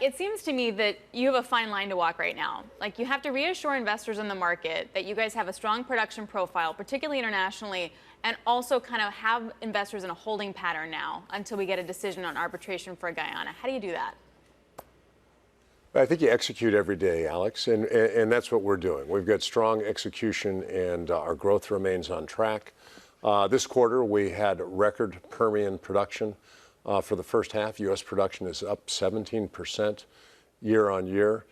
It seems to me that you have a fine line to walk right now. Like, you have to reassure investors in the market that you guys have a strong production profile, particularly internationally, and also kind of have investors in a holding pattern now until we get a decision on arbitration for Guyana. How do you do that? I think you execute every day, Alex, and that's what we're doing. We've got strong execution, and our growth remains on track. This quarter, we had record Permian production. For the first half, U.S. production is up 17% year on year.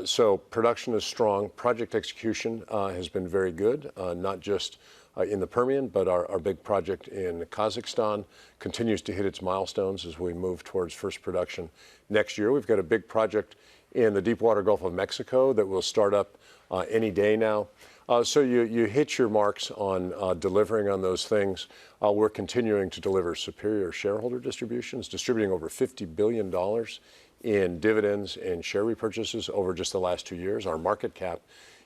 So production is strong. Project execution has been very good, not just in the Permian, but our big project in Kazakhstan continues to hit its milestones as we move towards first production next year. We've got a big project in the deepwater Gulf of Mexico that will start up any day now. So you hit your marks on delivering on those things. We're continuing to deliver superior shareholder distributions, distributing over $50 billion in dividends and share repurchases over just the last 2 years. Our market cap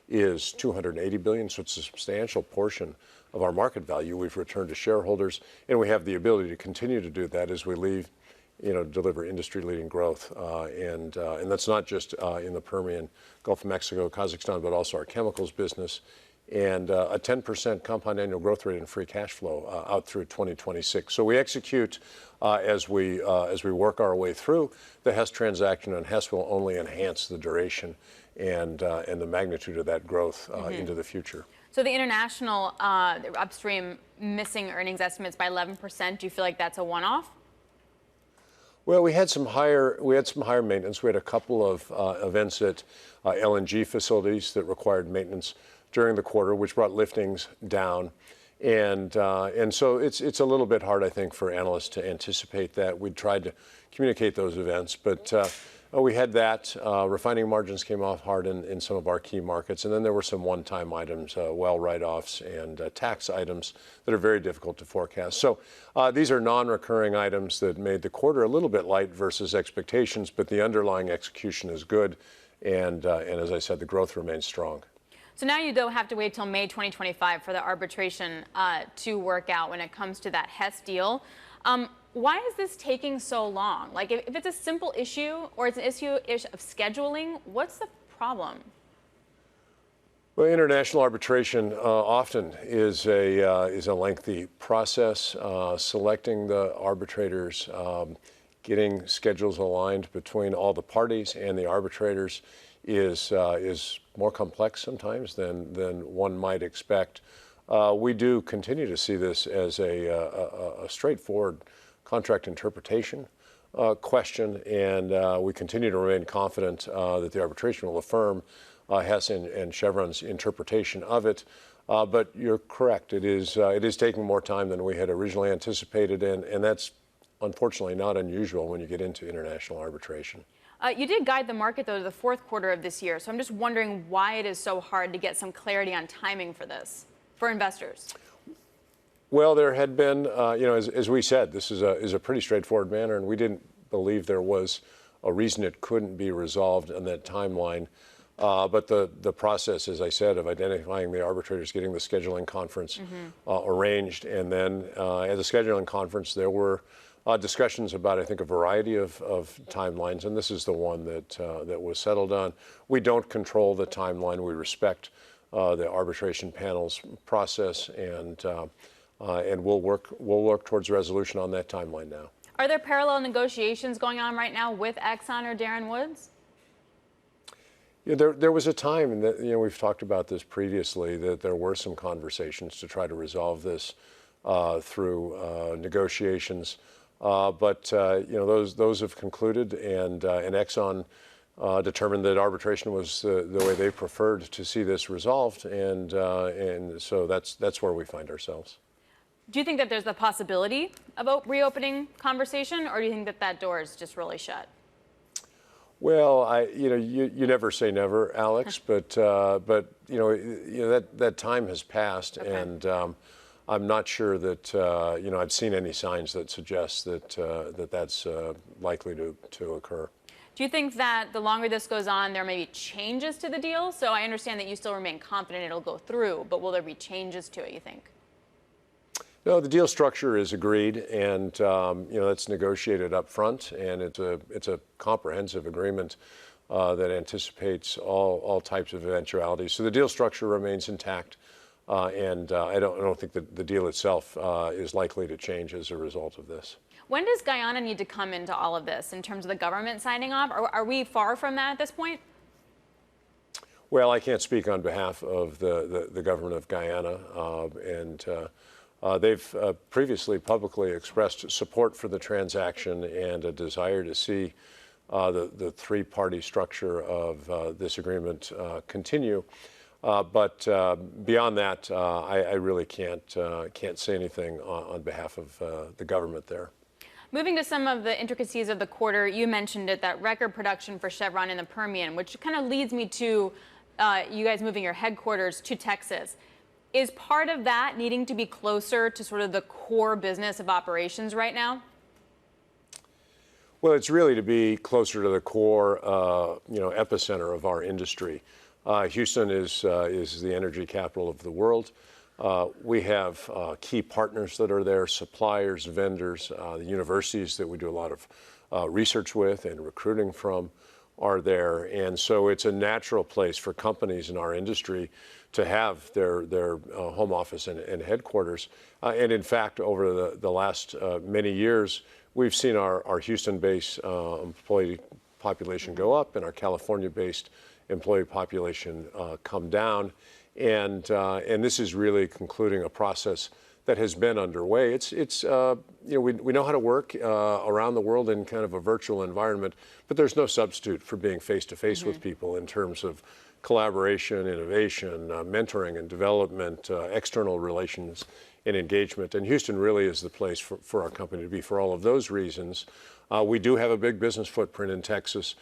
is $280 billion, so it's a substantial portion of our market value we've returned to shareholders, and we have the ability to continue to do that as we deliver industry-leading growth, and that's not just in the Permian, Gulf of Mexico, Kazakhstan, but also our chemicals business, and a 10% compound annual growth rate in free cash flow out through 2026. So we execute as we work our way through the Hess transaction, and Hess will only enhance the duration and the magnitude of that growth into the future. So the international upstream missing earnings estimates by 11%. Do you feel like that's a one-off? Well, we had some higher maintenance. We had a couple of events at LNG facilities that required maintenance during the quarter, which brought liftings down, and so it's a little bit hard, I think, for analysts to anticipate that. We tried to communicate those events, but we had that. Refining margins came off hard in some of our key markets, and then there were some one-time items, well write-offs and tax items that are very difficult to forecast. So these are non-recurring items that made the quarter a little bit light versus expectations, but the underlying execution is good, and as I said, the growth remains strong. So now you, though, have to wait till May 2025 for the arbitration to work out when it comes to that Hess deal. Why is this taking so long? Like, if it's a simple issue or it's an issue of scheduling, what's the problem? Well, international arbitration often is a lengthy process. Selecting the arbitrators, getting schedules aligned between all the parties and the arbitrators is more complex sometimes than one might expect. We do continue to see this as a straightforward contract interpretation question, and we continue to remain confident that the arbitration will affirm Hess and Chevron's interpretation of it. But you're correct; it is taking more time than we had originally anticipated, and that's unfortunately not unusual when you get into international arbitration. You did guide the market, though, to the fourth quarter of this year, so I'm just wondering why it is so hard to get some clarity on timing for this, for investors. Well, there had been, as we said, this is a pretty straightforward matter, and we didn't believe there was a reason it couldn't be resolved in that timeline. But the process, as I said, of identifying the arbitrators, getting the scheduling conference arranged, and then at the scheduling conference, there were discussions about, I think, a variety of timelines, and this is the one that was settled on. We don't control the timeline. We respect the arbitration panel's process, and we'll work towards resolution on that timeline now. Are there parallel negotiations going on right now with Exxon or Darren Woods? Yeah, there was a time, and we've talked about this previously, that there were some conversations to try to resolve this through negotiations. But those have concluded, and Exxon determined that arbitration was the way they preferred to see this resolved, and so that's where we find ourselves. Do you think that there's the possibility of reopening conversation, or do you think that door is just really shut? Well, you never say never, Alex, but that time has passed, okay. And I'm not sure that I've seen any signs that suggest that that's likely to occur. Do you think that the longer this goes on, there may be changes to the deal? So I understand that you still remain confident it'll go through, but will there be changes to it, you think? No, the deal structure is agreed, and that's negotiated up front, and it's a comprehensive agreement that anticipates all types of eventualities. So the deal structure remains intact, and I don't think that the deal itself is likely to change as a result of this. When does Guyana need to come into all of this in terms of the government signing off? Are we far from that at this point? Well, I can't speak on behalf of the government of Guyana, they've previously publicly expressed support for the transaction and a desire to see the three-party structure of this agreement continue. But beyond that, I really can't say anything on behalf of the government there. Moving to some of the intricacies of the quarter, you mentioned it, that record production for Chevron in the Permian, which kind of leads me to you guys moving your headquarters to Texas. Is part of that needing to be closer to sort of the core business of operations right now? Well, it's really to be closer to the core, epicenter of our industry. Houston is the energy capital of the world. We have key partners that are there, suppliers, vendors, the universities that we do a lot of research with and recruiting from are there. And so it's a natural place for companies in our industry to have their home office and headquarters. And in fact, over the last many years, we've seen our Houston-based employee population go up and our California-based employee population come down. And this is really concluding a process that has been underway. We know how to work around the world in kind of a virtual environment, but there's no substitute for being face-to-face with people in terms of collaboration, innovation, mentoring and development, external relations and engagement. And Houston really is the place for our company to be for all of those reasons. We do have a big business footprint in Texas,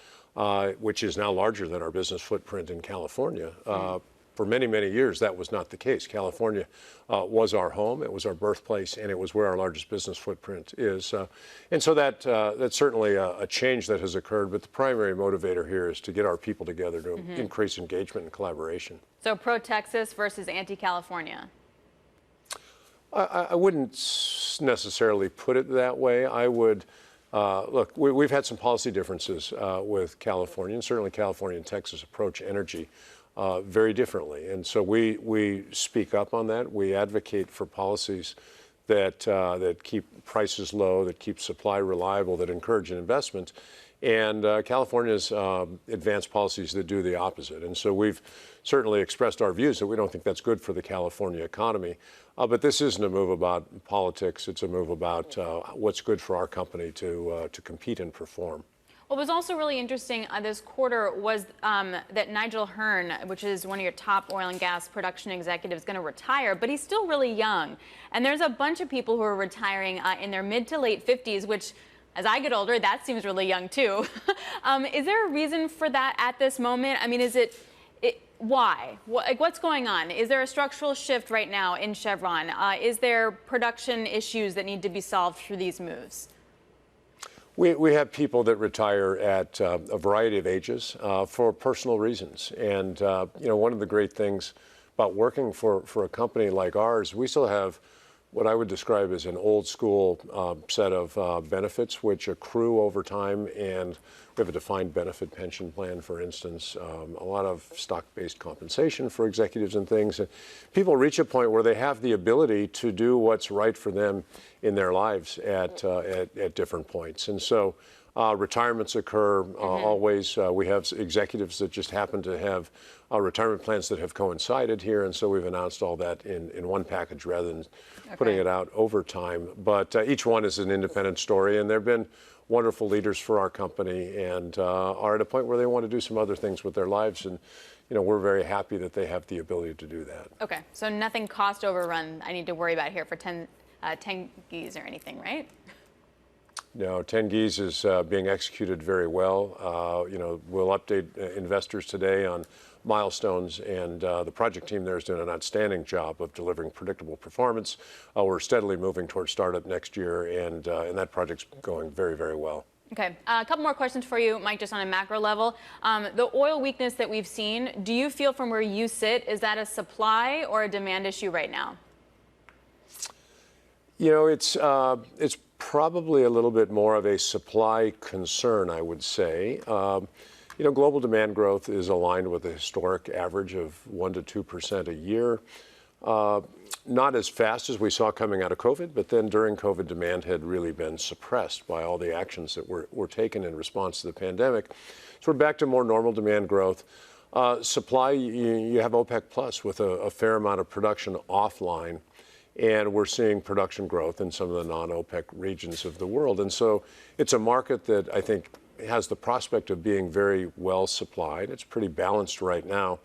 which is now larger than our business footprint in California. For many, many years, that was not the case. California was our home, it was our birthplace, and it was where our largest business footprint is. And so that's certainly a change that has occurred, but the primary motivator here is to get our people together to increase engagement and collaboration. So pro-Texas versus anti-California? I wouldn't necessarily put it that way. I would, look, we've had some policy differences with California, and certainly California and Texas approach energy very differently. And so we speak up on that. We advocate for policies that keep prices low, that keep supply reliable, that encourage investment. And California's advanced policies that do the opposite. And so we've certainly expressed our views that we don't think that's good for the California economy. But this isn't a move about politics. It's a move about what's good for our company to compete and perform. What was also really interesting this quarter was that Nigel Hearn, which is one of your top oil and gas production executives, is going to retire, but he's still really young. And there's a bunch of people who are retiring in their mid to late 50s, which, as I get older, that seems really young too. Is there a reason for that at this moment? I mean, why? What's going on? Is there a structural shift right now in Chevron? Is there production issues that need to be solved through these moves? We have people that retire at a variety of ages for personal reasons. And, one of the great things about working for a company like ours, we still have what I would describe as an old school set of benefits which accrue over time. And we have a defined benefit pension plan, for instance, a lot of stock-based compensation for executives and things. And people reach a point where they have the ability to do what's right for them in their lives at different points. And so retirements occur always. We have executives that just happen to have retirement plans that have coincided here. And so we've announced all that in one package rather than putting it out over time. But each one is an independent story. And there have been wonderful leaders for our company and are at a point where they want to do some other things with their lives. And, we're very happy that they have the ability to do that. Okay. So nothing cost overrun I need to worry about here for Tengiz or anything, right? No, Tengiz is being executed very well. We'll update investors today on milestones, and the project team there is doing an outstanding job of delivering predictable performance. We're steadily moving towards startup next year, and that project's going very, very well. Okay, a couple more questions for you, Mike, just on a macro level. The oil weakness that we've seen, do you feel from where you sit, is that a supply or a demand issue right now? It's probably a little bit more of a supply concern, I would say. Global demand growth is aligned with a historic average of 1% to 2% a year. Not as fast as we saw coming out of COVID, but then during COVID, demand had really been suppressed by all the actions that were taken in response to the pandemic. So we're back to more normal demand growth. Supply, you have OPEC Plus with a fair amount of production offline, and we're seeing production growth in some of the non-OPEC regions of the world. And so it's a market that I think has the prospect of being very well supplied. It's pretty balanced right now.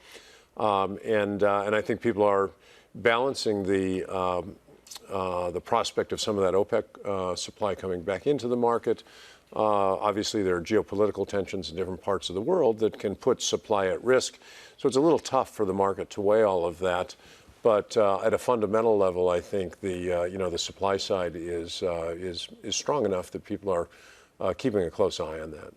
And I think people are balancing the prospect of some of that OPEC supply coming back into the market. Obviously, there are geopolitical tensions in different parts of the world that can put supply at risk. So it's a little tough for the market to weigh all of that. But at a fundamental level, I think the supply side is strong enough that people are keeping a close eye on that.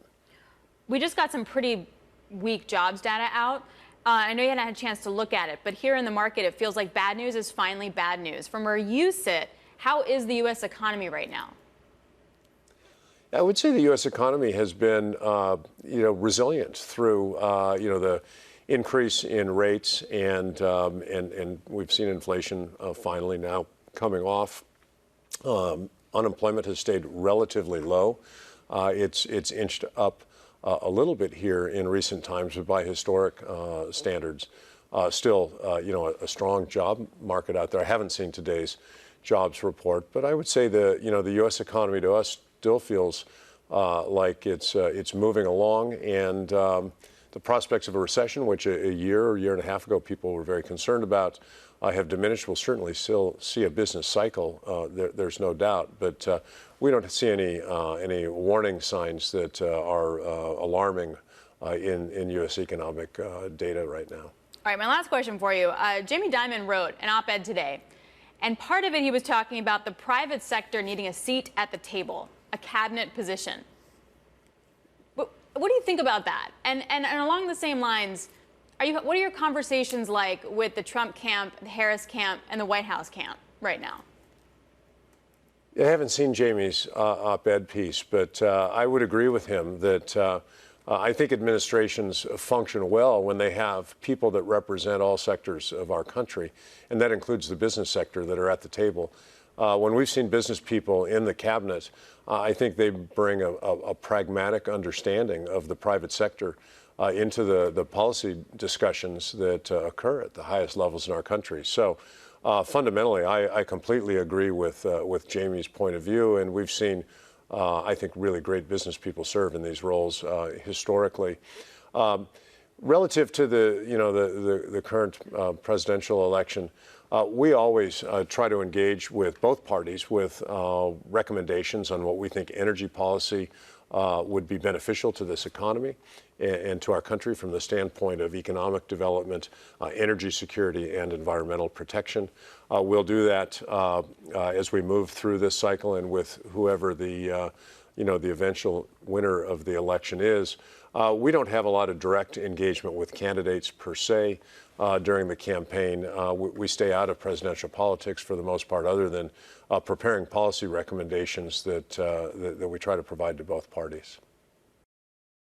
We just got some pretty weak jobs data out. I know you hadn't had a chance to look at it, but here in the market, it feels like bad news is finally bad news. From where you sit, how is the U.S. economy right now? I would say the U.S. economy has been, resilient through, the increase in rates, and we've seen inflation finally now coming off. Unemployment has stayed relatively low. It's inched up a little bit here in recent times, but by historic standards, still, a strong job market out there. I haven't seen today's jobs report, but I would say the U.S. economy to us still feels like it's moving along, and the prospects of a recession, which a year and a half ago people were very concerned about, have diminished. We'll certainly still see a business cycle. There's no doubt, but we don't see any warning signs that are alarming in U.S. economic data right now. All right, my last question for you. Jamie Dimon wrote an op-ed today, and part of it he was talking about the private sector needing a seat at the table, a cabinet position. What do you think about that? And along the same lines, what are your conversations like with the Trump camp, the Harris camp, and the White House camp right now? I haven't seen Jamie's op-ed piece, but I would agree with him that I think administrations function well when they have people that represent all sectors of our country, and that includes the business sector that are at the table. When we've seen business people in the cabinet, I think they bring a pragmatic understanding of the private sector into the policy discussions that occur at the highest levels in our country. So fundamentally, I completely agree with Jamie's point of view, and we've seen, I think, really great business people serve in these roles historically. Relative to the current presidential election, we always try to engage with both parties with recommendations on what we think energy policy would be beneficial to this economy and to our country from the standpoint of economic development, energy security, and environmental protection. We'll do that as we move through this cycle and with whoever the eventual winner of the election is. We don't have a lot of direct engagement with candidates per se during the campaign. We stay out of presidential politics for the most part, other than preparing policy recommendations that we try to provide to both parties.